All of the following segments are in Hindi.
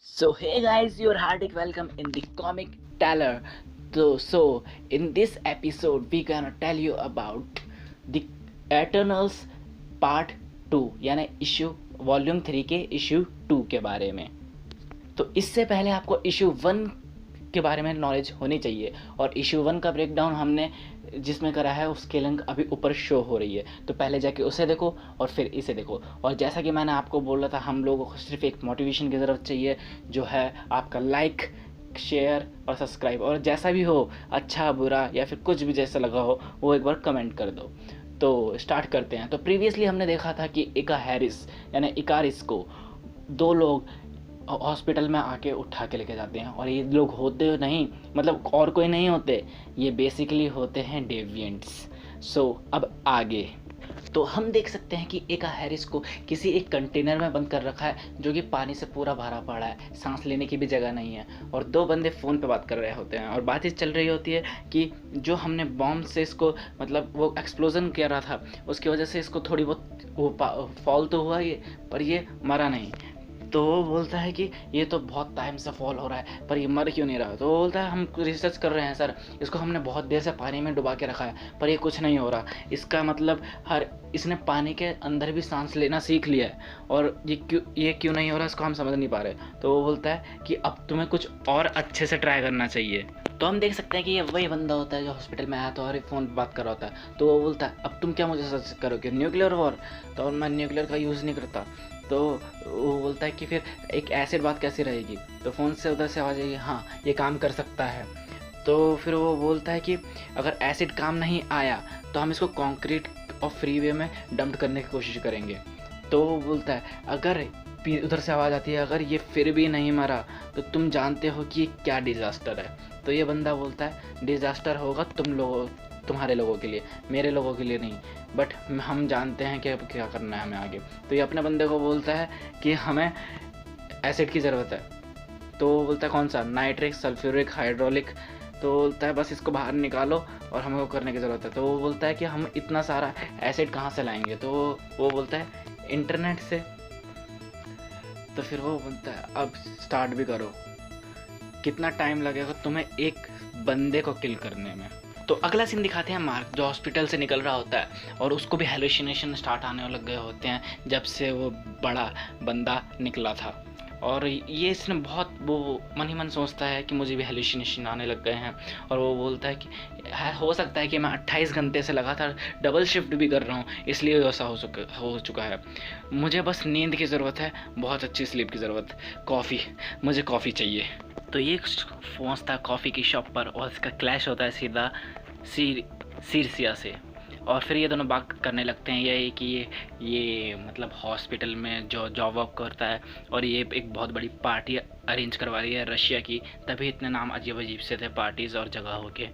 So hey guys, you're hearty welcome in the Comic Teller. So in this episode we gonna tell you about the Eternals Part 2 यानी इशू वॉल्यूम 3 के इशू 2 के बारे में। तो इससे पहले आपको इशू 1 के बारे में नॉलेज होनी चाहिए और इशू 1 का ब्रेकडाउन हमने जिसमें करा है उसके लिंक अभी ऊपर शो हो रही है, तो पहले जाके उसे देखो और फिर इसे देखो। और जैसा कि मैंने आपको बोला था, हम लोगों को सिर्फ एक मोटिवेशन की ज़रूरत चाहिए, जो है आपका लाइक, शेयर और सब्सक्राइब। और जैसा भी हो, अच्छा बुरा या फिर कुछ भी जैसा लगा हो, वो एक बार कमेंट कर दो। तो स्टार्ट करते हैं। तो प्रीवियसली हमने देखा था कि इका हैरिस यानी इकारिस को दो लोग हॉस्पिटल में आके उठा के लेके जाते हैं, और ये लोग होते नहीं, मतलब और कोई नहीं होते, ये बेसिकली होते हैं डेविएंट्स। सो अब आगे तो हम देख सकते हैं कि एका हैरिस को किसी एक कंटेनर में बंद कर रखा है, जो कि पानी से पूरा भरा पड़ा है, सांस लेने की भी जगह नहीं है। और दो बंदे फ़ोन पे बात कर रहे होते हैं और बात चल रही होती है कि जो हमने बॉम्ब से इसको, मतलब वो एक्सप्लोजन किया रहा था, उसकी वजह से इसको थोड़ी बहुत वो फॉल तो हुआ ये, पर ये मरा नहीं। तो वो बोलता है कि ये तो बहुत टाइम से फॉल हो रहा है, पर ये मर क्यों नहीं रहा। तो वो बोलता है हम रिसर्च कर रहे हैं सर, इसको हमने बहुत देर से पानी में डुबा के रखा है, पर ये कुछ नहीं हो रहा। इसका मतलब इसने पानी के अंदर भी सांस लेना सीख लिया है, और ये क्यों नहीं हो रहा, इसको हम समझ नहीं पा रहे। तो वो बोलता है कि अब तुम्हें कुछ और अच्छे से ट्राई करना चाहिए। तो हम देख सकते हैं कि ये वही बंदा होता है जो हॉस्पिटल में आया था और फ़ोन पर बात कर रहा होता है। तो वो बोलता है अब तुम क्या मुझे सजेस्ट करोगे, न्यूक्लियर वॉर। तो मैं न्यूक्लियर का यूज़ नहीं करता। तो वो बोलता है कि फिर एक एसिड बात कैसी रहेगी। तो फ़ोन से उधर से आवाज़ आएगी, हाँ ये काम कर सकता है। तो फिर वो बोलता है कि अगर एसिड काम नहीं आया तो हम इसको कंक्रीट और फ्रीवे में डंप करने की कोशिश करेंगे। तो वो बोलता है अगर उधर से आवाज़ आती है अगर ये फिर भी नहीं मरा तो तुम जानते हो कि क्या डिज़ास्टर है। तो ये बंदा बोलता है डिज़ास्टर होगा तुम्हारे लोगों के लिए, मेरे लोगों के लिए नहीं, बट हम जानते हैं कि अब क्या करना है हमें आगे। तो ये अपने बंदे को बोलता है कि हमें एसिड की ज़रूरत है। तो वो बोलता है कौन सा, नाइट्रिक, सल्फ्यूरिक, हाइड्रोलिक। तो बोलता है बस इसको बाहर निकालो और हमें वो करने की ज़रूरत है। तो वो बोलता है कि हम इतना सारा एसिड कहाँ से लाएंगे। तो वो बोलता है इंटरनेट से। तो फिर वो बोलता है अब स्टार्ट भी करो, कितना टाइम लगेगा तुम्हें एक बंदे को किल करने में। तो अगला सीन दिखाते हैं मार्क, जो हॉस्पिटल से निकल रहा होता है और उसको भी हेलुसिनेशन स्टार्ट आने लग गए होते हैं जब से वो बड़ा बंदा निकला था। और ये इसने बहुत वो मन ही मन सोचता है कि मुझे भी हेलुसिनेशन आने लग गए हैं। और वो बोलता है कि हो सकता है कि मैं 28 घंटे से लगातार डबल शिफ्ट भी कर रहा हूँ, इसलिए ऐसा हो चुका है। मुझे बस नींद की ज़रूरत है, बहुत अच्छी स्लीप की ज़रूरत, कॉफ़ी, मुझे कॉफ़ी चाहिए। तो ये पहुँचता कॉफ़ी की शॉप पर और इसका क्लैश होता है सीधा सीरसिया से। और फिर ये दोनों बात करने लगते हैं ये कि ये मतलब हॉस्पिटल में जो जॉब वॉब करता है और ये एक बहुत बड़ी पार्टी अरेंज करवा रही है रशिया की, तभी इतने नाम अजीब अजीब से थे पार्टीज़ और जगहों के।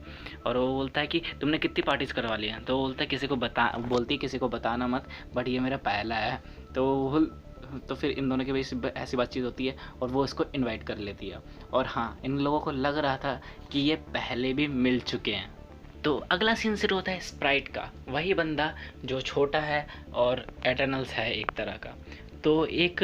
और वो बोलता है कि तुमने कितनी पार्टीज़ करवा ली हैं। तो वो बोलता है किसी को बताना मत, बट ये मेरा पहला है। तो फिर इन दोनों के बीच ऐसी बातचीत होती है और वो इसको इनवाइट कर लेती है। और हाँ, इन लोगों को लग रहा था कि ये पहले भी मिल चुके हैं। तो अगला सीन शुरू होता है स्प्राइट का, वही बंदा जो छोटा है और एटर्नल्स है एक तरह का। तो एक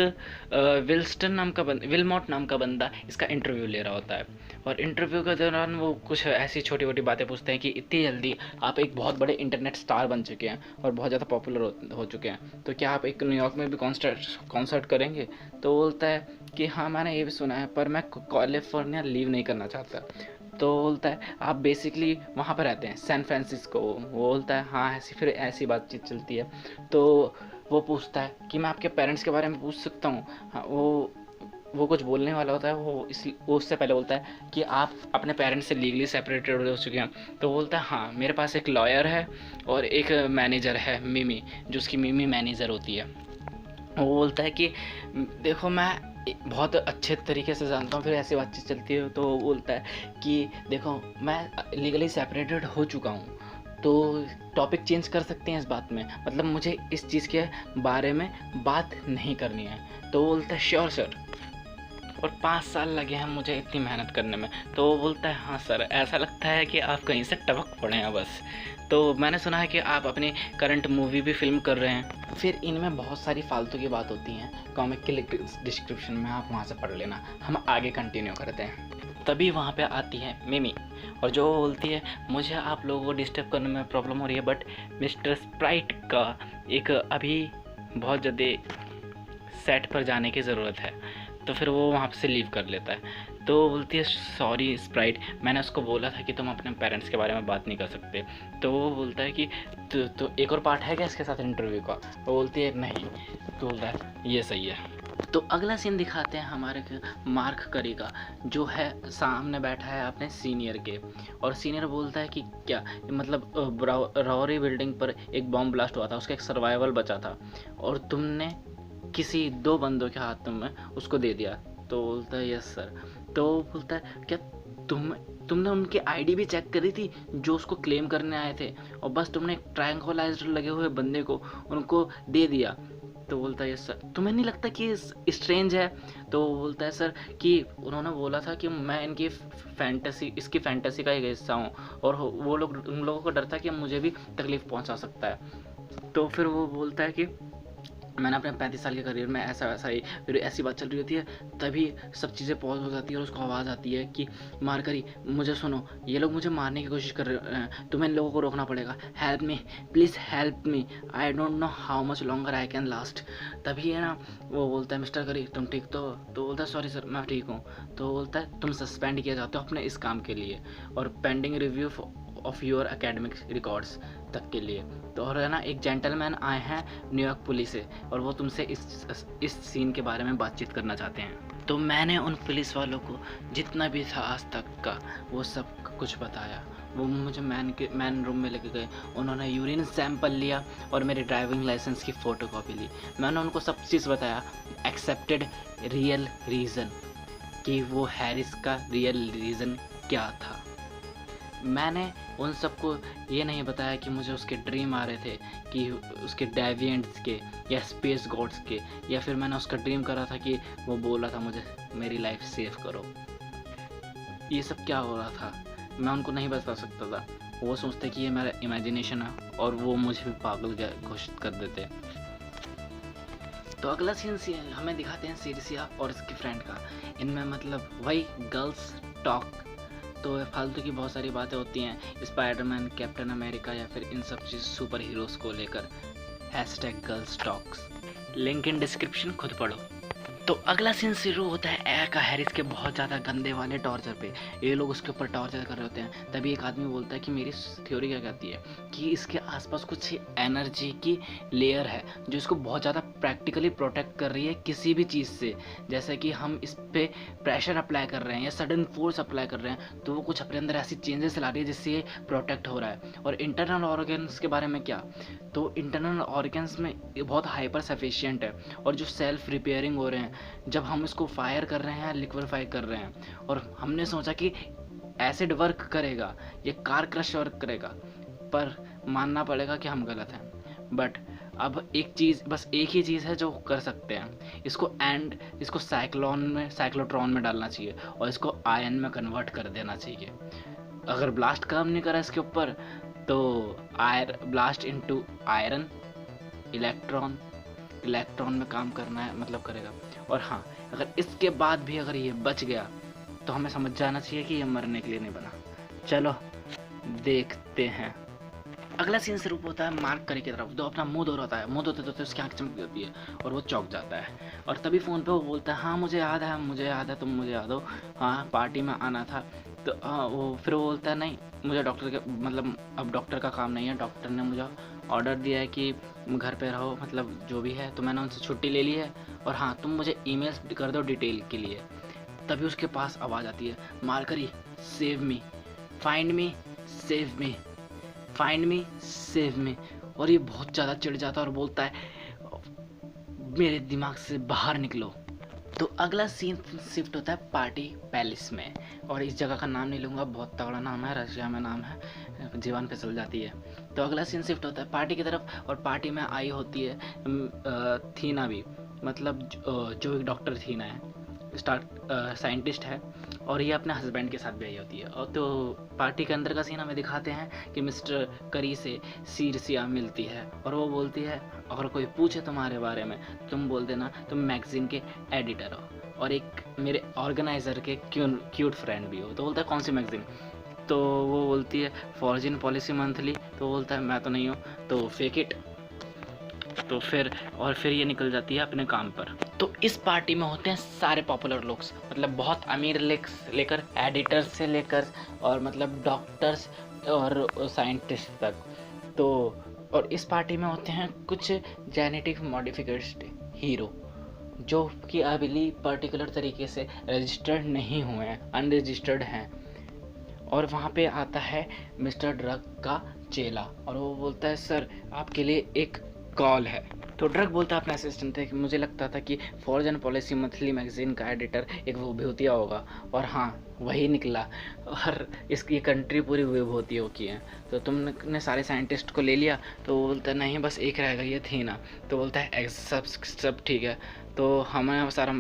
विलमॉट नाम का बंदा इसका इंटरव्यू ले रहा होता है, और इंटरव्यू के दौरान वो कुछ ऐसी छोटी छोटी बातें पूछते हैं कि इतनी जल्दी आप एक बहुत बड़े इंटरनेट स्टार बन चुके हैं और बहुत ज़्यादा पॉपुलर हो चुके हैं, तो क्या आप एक न्यूयॉर्क में भी कॉन्सर्ट करेंगे। तो बोलता है कि हाँ मैंने ये भी सुना है, पर मैं कैलिफोर्निया लीव नहीं करना चाहता। तो बोलता है आप बेसिकली वहाँ पर रहते हैं सैन फ्रांसिस्को। वो बोलता है हाँ, ऐसी बातचीत चलती है। तो वो पूछता है कि मैं आपके पेरेंट्स के बारे में पूछ सकता हूँ। हाँ, वो कुछ बोलने वाला होता है, वो उससे पहले बोलता है कि आप अपने पेरेंट्स से लीगली सेपरेटेड हो चुके हैं। तो बोलता है हाँ, मेरे पास एक लॉयर है और एक मैनेजर है, मिमी, जो उसकी मिमी मैनेजर होती है। वो बोलता है कि देखो मैं बहुत अच्छे तरीके से जानता हूँ, फिर ऐसी बातचीत चलती है। तो वो बोलता है कि देखो मैं लीगली सेपरेटेड हो चुका हूँ, तो टॉपिक चेंज कर सकते हैं इस बात में, मतलब मुझे इस चीज़ के बारे में बात नहीं करनी है। तो वो बोलता है श्योर सर। और 5 साल लगे हैं मुझे इतनी मेहनत करने में। तो वो बोलता है हाँ सर, ऐसा लगता है कि आप कहीं से टपक पड़े हैं बस। तो मैंने सुना है कि आप अपनी करंट मूवी भी फिल्म कर रहे हैं। फिर इनमें बहुत सारी फालतू की बात होती हैं, कॉमिक के डिस्क्रिप्शन में आप वहाँ से पढ़ लेना। हम आगे कंटिन्यू करते हैं। तभी वहाँ पे आती है मिमी और जो बोलती है मुझे आप लोगों को डिस्टर्ब करने में प्रॉब्लम हो रही है, बट मिस्टर स्प्राइट का एक अभी बहुत जल्दी सेट पर जाने की ज़रूरत है। तो फिर वो वहाँ से लीव कर लेता है। तो बोलती है सॉरी स्प्राइट, मैंने उसको बोला था कि तुम अपने पेरेंट्स के बारे में बात नहीं कर सकते। तो वो बोलता है कि तो एक और पार्ट है क्या इसके साथ इंटरव्यू का? वो बोलती है नहीं। तो बोलता है ये सही है। तो अगला सीन दिखाते हैं हमारे मार्क करी का, जो है सामने बैठा है अपने सीनियर के। और सीनियर बोलता है कि क्या मतलब रॉरी बिल्डिंग पर एक बॉम्ब ब्लास्ट हुआ था, उसका एक सर्वाइवल बचा था और तुमने किसी 2 बंदों के हाथों में उसको दे दिया। तो बोलता है यस सर। तो बोलता है क्या तुमने उनकी आईडी भी चेक करी थी जो उसको क्लेम करने आए थे, और बस तुमने एक ट्रैंक्विलाइजर लगे हुए बंदे को उनको दे दिया? तो बोलता है यस सर। तुम्हें नहीं लगता कि स्ट्रेंज है? तो बोलता है सर कि उन्होंने बोला था कि मैं इसकी फैंटेसी का एक हिस्सा हूँ, और वो लोग उन लोगों को डर था कि मुझे भी तकलीफ़ पहुँचा सकता है। तो फिर वो बोलता है कि मैंने अपने 35 साल के करियर में ऐसा वैसा ही, फिर ऐसी बात चल रही होती है, तभी सब चीज़ें पॉज हो जाती है और उसको आवाज़ आती है कि मार करी मुझे सुनो, ये लोग मुझे मारने की कोशिश कर रहे हैं, तुम्हें इन लोगों को रोकना पड़ेगा। Help me please, help me, I don't know how much longer I can last. तभी है ना वो बोलता है मिस्टर करी तुम ठीक तो बोलता है सॉरी सर मैं ठीक हूँ। तो बोलता है तुम सस्पेंड किया जाते हो अपने इस काम के लिए और pending review of your academic records तक के लिए। तो और है ना एक जेंटलमैन आए हैं न्यूयॉर्क पुलिस से और वो तुमसे इस सीन के बारे में बातचीत करना चाहते हैं। तो मैंने उन पुलिस वालों को जितना भी था आज तक का वो सब कुछ बताया। वो मुझे मैन रूम में लेके गए, उन्होंने यूरिन सैंपल लिया और मेरे ड्राइविंग लाइसेंस की फ़ोटोकॉपी ली। मैंने उनको सब चीज़ बताया एक्सेप्टेड रियल रीज़न, कि वो हैरिस का रियल रीज़न क्या था। मैंने उन सबको ये नहीं बताया कि मुझे उसके ड्रीम आ रहे थे कि उसके डेविएंट्स के या स्पेस गॉड्स के, या फिर मैंने उसका ड्रीम करा था कि वो बोला था मुझे मेरी लाइफ सेव करो। ये सब क्या हो रहा था मैं उनको नहीं बता सकता था। वो सोचते कि ये मेरा इमेजिनेशन है और वो मुझे भी पागल घोषित कर देते। तो अगला सीन हमें दिखाते हैं सीरिसिया और इसकी फ्रेंड का। इनमें मतलब वही गर्ल्स टॉक, तो फालतू की बहुत सारी बातें होती हैं स्पाइडरमैन, कैप्टन अमेरिका या फिर इन सब चीज़ सुपर हीरोज़ को लेकर। #Girls talks, link in description, खुद पढ़ो। तो अगला सीन शुरू होता है एयर का हैरिस के बहुत ज़्यादा गंदे वाले टॉर्चर पे। ये लोग उसके ऊपर टॉर्चर कर रहे होते हैं। तभी एक आदमी बोलता है कि मेरी थ्योरी क्या कहती है कि इसके आसपास कुछ एनर्जी की लेयर है जो इसको बहुत ज़्यादा प्रैक्टिकली प्रोटेक्ट कर रही है किसी भी चीज़ से। जैसे कि हम इस पर प्रेशर अप्लाई कर रहे हैं या सडन फोर्स अप्लाई कर रहे हैं, तो वो कुछ अपने अंदर ऐसी चेंजेस ला रही है जिससे ये प्रोटेक्ट हो रहा है। और इंटरनल ऑर्गन्स के बारे में क्या, तो इंटरनल ऑर्गन्स में बहुत हाइपर सफिशिएंट है और जो सेल्फ रिपेयरिंग हो रहे हैं जब हम इसको फायर कर रहे हैं, लिक्विफाई कर रहे हैं। और हमने सोचा कि एसिड वर्क करेगा, ये कार क्रश वर्क करेगा, पर मानना पड़ेगा कि हम गलत हैं। बट अब बस एक ही चीज़ है जो कर सकते हैं, इसको साइक्लोट्रॉन में डालना चाहिए और इसको आयन में कन्वर्ट कर देना चाहिए। अगर ब्लास्ट काम नहीं करा इसके ऊपर तो ब्लास्ट इनटू आयरन, इलेक्ट्रॉन में काम करना है मतलब करेगा। और हाँ, अगर इसके बाद भी अगर ये बच गया तो हमें समझ जाना चाहिए कि ये मरने के लिए नहीं बना। चलो देखते हैं। अगला सीन शुरू होता है मार्क करी की तरफ, तो अपना मुंह धो रहा है। मुंह धोते धोते उसकी आँख चमक जाती है और वो चौंक जाता है। और तभी फ़ोन पे वो बोलता है हाँ मुझे याद है, तुम मुझे याद हो, हाँ पार्टी में आना था। तो फिर वो बोलता है नहीं, मुझे डॉक्टर के मतलब अब डॉक्टर का काम नहीं है, डॉक्टर ने मुझे ऑर्डर दिया है कि घर पे रहो, मतलब जो भी है। तो मैंने उनसे छुट्टी ले ली है और हाँ तुम मुझे ईमेल्स कर दो डिटेल के लिए। तभी उसके पास आवाज़ आती है Mercury save me, find me, save me, find me, save me. और ये बहुत ज़्यादा चिढ़ जाता है और बोलता है मेरे दिमाग से बाहर निकलो। तो अगला सीन शिफ्ट होता है पार्टी पैलेस में, और इस जगह का नाम नहीं लूँगा, बहुत तगड़ा नाम है, रशिया में नाम है, जीवन पे चल जाती है। तो अगला सीन शिफ्ट होता है पार्टी की तरफ और पार्टी में आई होती है थीना भी, मतलब जो एक डॉक्टर थीना है। साइंटिस्ट है और ये अपने हस्बैंड के साथ भी आई होती है। और तो पार्टी के अंदर का सीन हमें दिखाते हैं कि मिस्टर करी से सीरसिया मिलती है और वो बोलती है अगर कोई पूछे तुम्हारे बारे में तुम बोल देना तुम मैगजीन के एडिटर हो और एक मेरे ऑर्गेनाइज़र के क्यूट फ्रेंड भी हो। तो बोलता है कौन सी मैगजीन? तो वो बोलती है फॉरेन पॉलिसी मंथली। तो बोलता है मैं तो नहीं हूँ, तो फेक इट। तो फिर ये निकल जाती है अपने काम पर। तो इस पार्टी में होते हैं सारे पॉपुलर लोग, मतलब बहुत अमीर लेकर एडिटर्स से लेकर और मतलब डॉक्टर्स और साइंटिस्ट तक। तो और इस पार्टी में होते हैं कुछ जेनेटिक मॉडिफिकेशन हीरो जो कि अभी पर्टिकुलर तरीके से रजिस्टर्ड नहीं हुए हैं, अनरजिस्टर्ड हैं। और वहाँ पे आता है मिस्टर ड्रग का चेला और वो बोलता है सर आपके लिए एक कॉल है। तो ड्रग बोलता है अपने असिस्टेंट से कि मुझे लगता था कि फॉरेन पॉलिसी मंथली मैगजीन का एडिटर एक विभूतिया होगा और हाँ वही निकला और इसकी कंट्री पूरी विभूतियों की है। तो तुमने सारे साइंटिस्ट को ले लिया? तो वो बोलता है नहीं बस एक रह गई, ये थी ना। तो बोलता है सब ठीक है। तो हमने सारा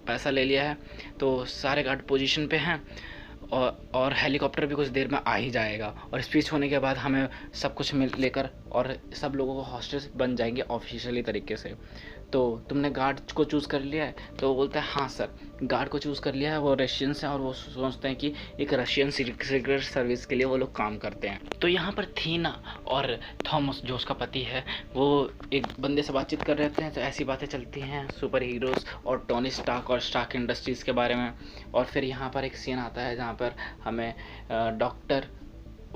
पैसा ले लिया है, तो सारे गार्ड पोजीशन पे हैं और हेलीकॉप्टर भी कुछ देर में आ ही जाएगा और स्पीच होने के बाद हमें सब कुछ मिल लेकर और सब लोगों को हॉस्टेज बन जाएंगे ऑफिशियली तरीके से। तो तुमने गार्ड को चूज़ कर लिया है? तो वो बोलता है हाँ सर गार्ड को चूज़ कर लिया है, वो रशियंस हैं और वो सोचते हैं कि एक रशियन सीक्रेट सर्विस के लिए वो लोग काम करते हैं। तो यहाँ पर थीना और थॉमस जो उसका पति है वो एक बंदे से बातचीत कर रहे होते हैं। तो ऐसी बातें चलती हैं सुपर हीरोज़ और टोनी स्टार्क और स्टार्क इंडस्ट्रीज़ के बारे में। और फिर यहाँ पर एक सीन आता है जहाँ पर हमें डॉक्टर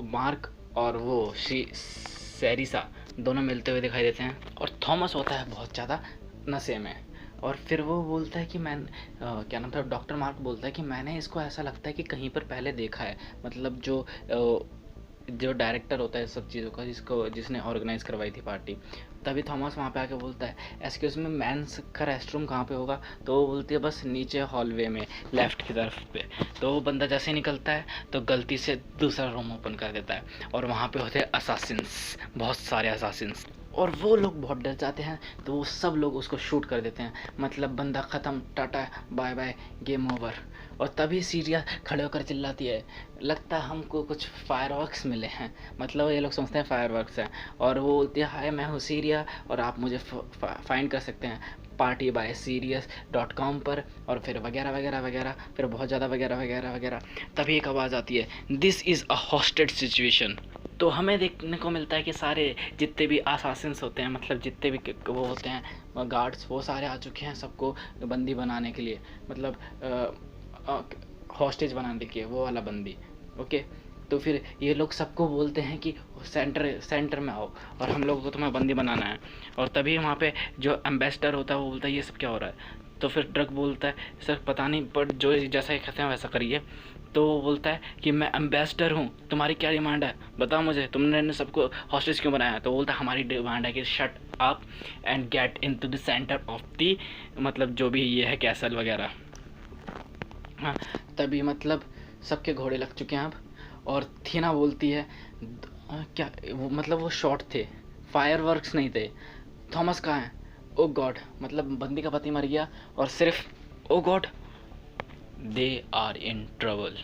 मार्क और वो सेरिसा दोनों मिलते हुए दिखाई देते हैं और थॉमस होता है बहुत ज़्यादा नशे में। और फिर वो बोलता है कि क्या नाम था, डॉक्टर मार्क बोलता है कि मैंने इसको ऐसा लगता है कि कहीं पर पहले देखा है, मतलब जो डायरेक्टर होता है सब चीज़ों का जिसने ऑर्गेनाइज करवाई थी पार्टी। तभी थॉमस वहाँ पे आके बोलता है एक्सक्यूज़ मी मेंस का रेस्टरूम कहाँ पे होगा? तो वो बोलती है बस नीचे हॉलवे में लेफ़्ट की तरफ पे। तो वो बंदा जैसे ही निकलता है तो गलती से दूसरा रूम ओपन कर देता है और वहाँ पे होते हैं असासिन्स, बहुत सारे असासिन्स और वो लोग बहुत डर जाते हैं। तो वो सब लोग उसको शूट कर देते हैं, मतलब बंदा ख़त्म, tata bye bye, game over. और तभी सीरिया खड़े होकर चिल्लाती है लगता है हमको कुछ फायरवर्क्स मिले हैं, मतलब ये लोग समझते हैं फायरवर्क्स हैं। और वो बोलती है हाय मैं हूँ सीरिया और आप मुझे फाइंड कर सकते हैं party by sirius.com पर, और फिर वगैरह वगैरह वगैरह, फिर बहुत ज़्यादा वगैरह वगैरह वगैरह। तभी एक आवाज़ आती है this is a hostage situation. तो हमें देखने को मिलता है कि सारे जितने भी असासिन्स होते हैं, मतलब जितने भी वो होते हैं गार्ड्स, वो सारे आ चुके हैं सबको बंदी बनाने के लिए, मतलब हॉस्टेज बनाने के लिए, वो वाला बंदी। ओके, तो फिर ये लोग सबको बोलते हैं कि सेंटर में आओ और हम लोगों को तुम्हें बंदी बनाना है। और तभी वहाँ पे जो एम्बेसडर होता है वो बोलता है ये सब क्या हो रहा है? तो फिर ड्रग बोलता है सर पता नहीं, बट जो जैसा ही कहते हैं वैसा करिए। तो वो बोलता है कि मैं एम्बेसडर हूँ, तुम्हारी क्या डिमांड है बताओ मुझे, तुमने सबको हॉस्टेज क्यों बनाया? तो बोलता है हमारी डिमांड है कि shut up and get into the centre of the, मतलब जो भी ये है कैसल वगैरह। हाँ, तभी मतलब सबके घोड़े लग चुके हैं अब। और थीना बोलती है क्या वो, मतलब वो शॉट थे, फायरवर्क्स नहीं थे। थॉमस कहाँ है? ओ गॉड, मतलब बंदी का पति मर गया और सिर्फ oh God they are in trouble.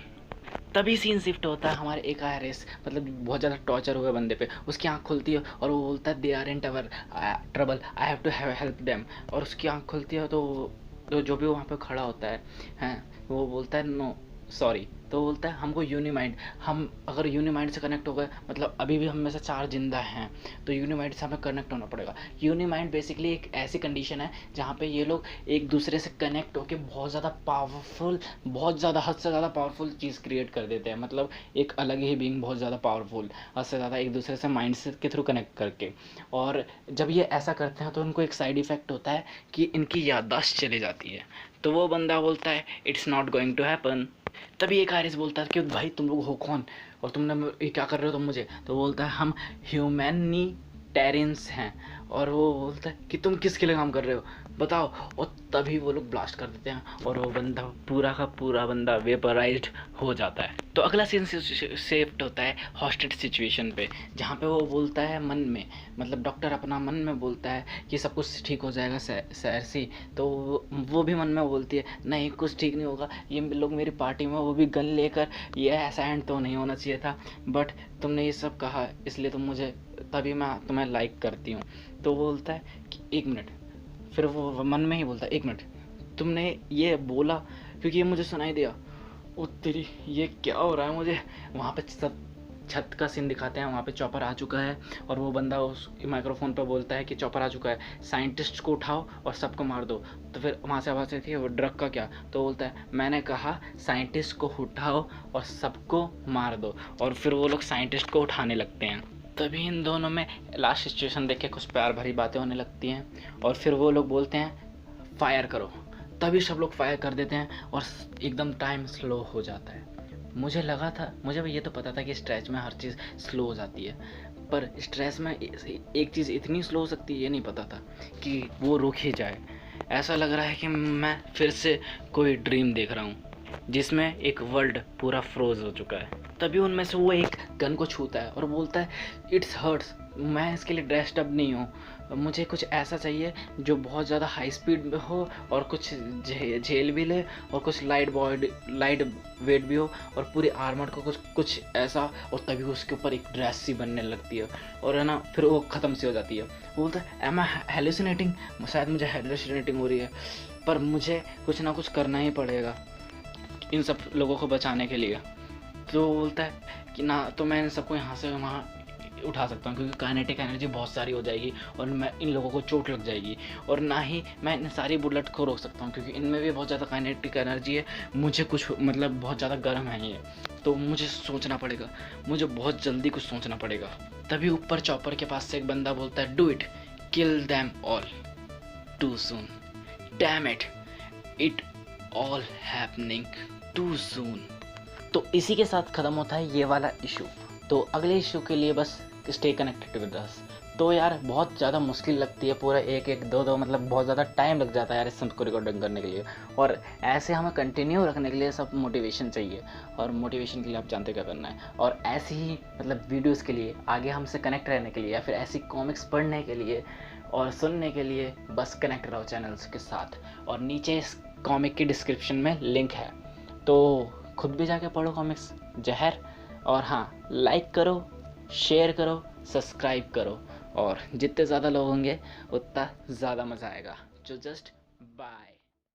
तभी सीन शिफ्ट होता है हमारे एक आईआरएस, मतलब बहुत ज़्यादा टॉर्चर हुए बंदे पे, उसकी आंख खुलती है और वो बोलता है they are in trouble I have to help them. और उसकी आंख खुलती है तो जो भी वहाँ पे खड़ा होता है हैं वो बोलता है नो सॉरी। तो बोलता है हमको यूनिमाइंड, हम अगर यूनिमाइंड से कनेक्ट हो गए, मतलब अभी भी हम में से 4 जिंदा हैं, तो यूनिमाइंड से हमें कनेक्ट होना पड़ेगा। यूनिमाइंड बेसिकली एक ऐसी कंडीशन है जहाँ पे ये लोग एक दूसरे से कनेक्ट होकर बहुत ज़्यादा पावरफुल, बहुत ज़्यादा हद से ज़्यादा पावरफुल चीज़ क्रिएट कर देते हैं, मतलब एक अलग ही बीइंग बहुत ज़्यादा पावरफुल, हद से ज़्यादा एक दूसरे से माइंड से के थ्रू कनेक्ट करके। और जब ये ऐसा करते हैं तो उनको एक साइड इफ़ेक्ट होता है कि इनकी याददाश्त चली जाती है। तो वो बंदा बोलता है it's not going to happen. तभी एक आयरिस बोलता है कि भाई तुम लोग हो कौन और तुमने ये क्या कर रहे हो तुम मुझे? तो बोलता है हम ह्यूमैनी टेरेंस हैं, और वो बोलता है कि तुम किसके लिए काम कर रहे हो बताओ, और तभी वो लोग ब्लास्ट कर देते हैं और वो बंदा पूरा का पूरा बंदा वेपराइज्ड हो जाता है। तो अगला सीन शिफ्ट होता है हॉस्टेज सिचुएशन पे, जहाँ पे वो बोलता है मन में, मतलब डॉक्टर अपना मन में बोलता है कि सब कुछ ठीक हो जाएगा सरसी, तो वो भी मन में बोलती है नहीं कुछ ठीक नहीं होगा, ये लोग मेरी पार्टी में वो भी गन लेकर, ये ऐसा एंड तो नहीं होना चाहिए था, बट तुमने ये सब कहा इसलिए तुम मुझे, तभी मैं तुम्हें लाइक करती हूँ। तो वो बोलता है कि एक मिनट, फिर वो मन में ही बोलता है एक मिनट, तुमने ये बोला क्योंकि ये मुझे सुनाई दिया, ओ तेरी ये क्या हो रहा है मुझे। वहाँ पे सब छत का सीन दिखाते हैं, वहाँ पे चॉपर आ चुका है और वो बंदा उस माइक्रोफोन पर बोलता है कि चॉपर आ चुका है, साइंटिस्ट को उठाओ और सबको मार दो। तो फिर वहाँ से आवाज़ आती है वो ड्रग का क्या, तो बोलता है मैंने कहा साइंटिस्ट को उठाओ और सबको मार दो, और फिर वो लोग साइंटिस्ट को उठाने लगते हैं। तभी इन दोनों में लास्ट सिचुएशन देख के कुछ प्यार भरी बातें होने लगती हैं, और फिर वो लोग बोलते हैं फायर करो, तभी सब लोग फायर कर देते हैं और एकदम टाइम स्लो हो जाता है। मुझे लगा था, मुझे ये तो पता था कि स्ट्रेच में हर चीज़ स्लो हो जाती है, पर स्ट्रेस में एक चीज़ इतनी स्लो हो सकती है ये नहीं पता था कि वो रुक ही जाए। ऐसा लग रहा है कि मैं फिर से कोई ड्रीम देख रहा हूँ जिसमें एक वर्ल्ड पूरा फ्रोज हो चुका है। तभी उनमें से वो एक गन को छूता है और बोलता है इट्स हर्ट्स, मैं इसके लिए ड्रेस्ड अप नहीं हूँ, मुझे कुछ ऐसा चाहिए जो बहुत ज़्यादा हाई स्पीड में हो और कुछ झेल भी ले और कुछ लाइट वेट भी हो और पूरी आर्मर को कुछ ऐसा, और तभी उसके ऊपर एक ड्रेस सी बनने लगती है और है ना, फिर वो ख़त्म सी हो जाती है। वो बोलता है एम आई हेलुसिनेटिंग, शायद मुझे हेलुसिनेटिंग हो रही है, पर मुझे कुछ ना कुछ करना ही पड़ेगा इन सब लोगों को बचाने के लिए। तो बोलता है कि ना तो मैं इन सबको यहाँ से वहाँ उठा सकता हूँ क्योंकि काइनेटिक एनर्जी बहुत सारी हो जाएगी और मैं इन लोगों को चोट लग जाएगी, और ना ही मैं इन सारी बुलेट को रोक सकता हूँ क्योंकि इनमें भी बहुत ज़्यादा काइनेटिक एनर्जी है, मुझे कुछ मतलब बहुत ज़्यादा गर्म है ये, तो मुझे सोचना पड़ेगा, मुझे बहुत जल्दी कुछ सोचना पड़ेगा। तभी ऊपर चॉपर के पास से एक बंदा बोलता है do it, kill them all too soon, damn it all happening too soon. तो इसी के साथ ख़त्म होता है ये वाला इशू। तो अगले इशू के लिए बस स्टे कनेक्टेड विद अस। तो यार बहुत ज़्यादा मुश्किल लगती है, पूरा एक दो मतलब बहुत ज़्यादा टाइम लग जाता है यार इस सब को रिकॉर्डिंग करने के लिए, और ऐसे हमें कंटिन्यू रखने के लिए सब मोटिवेशन चाहिए, और मोटिवेशन के लिए आप जानते क्या करना है, और ऐसी ही मतलब वीडियोज़ के लिए आगे हमसे कनेक्ट रहने के लिए या फिर ऐसी कॉमिक्स पढ़ने के लिए और सुनने के लिए बस कनेक्ट रहो चैनल्स के साथ, और नीचे इस कॉमिक की डिस्क्रिप्शन में लिंक है, तो खुद भी जाके पढ़ो कॉमिक्स जहर, और हाँ लाइक करो, शेयर करो, सब्सक्राइब करो, और जितने ज़्यादा लोग होंगे उतना ज़्यादा मज़ा आएगा। जो जस्ट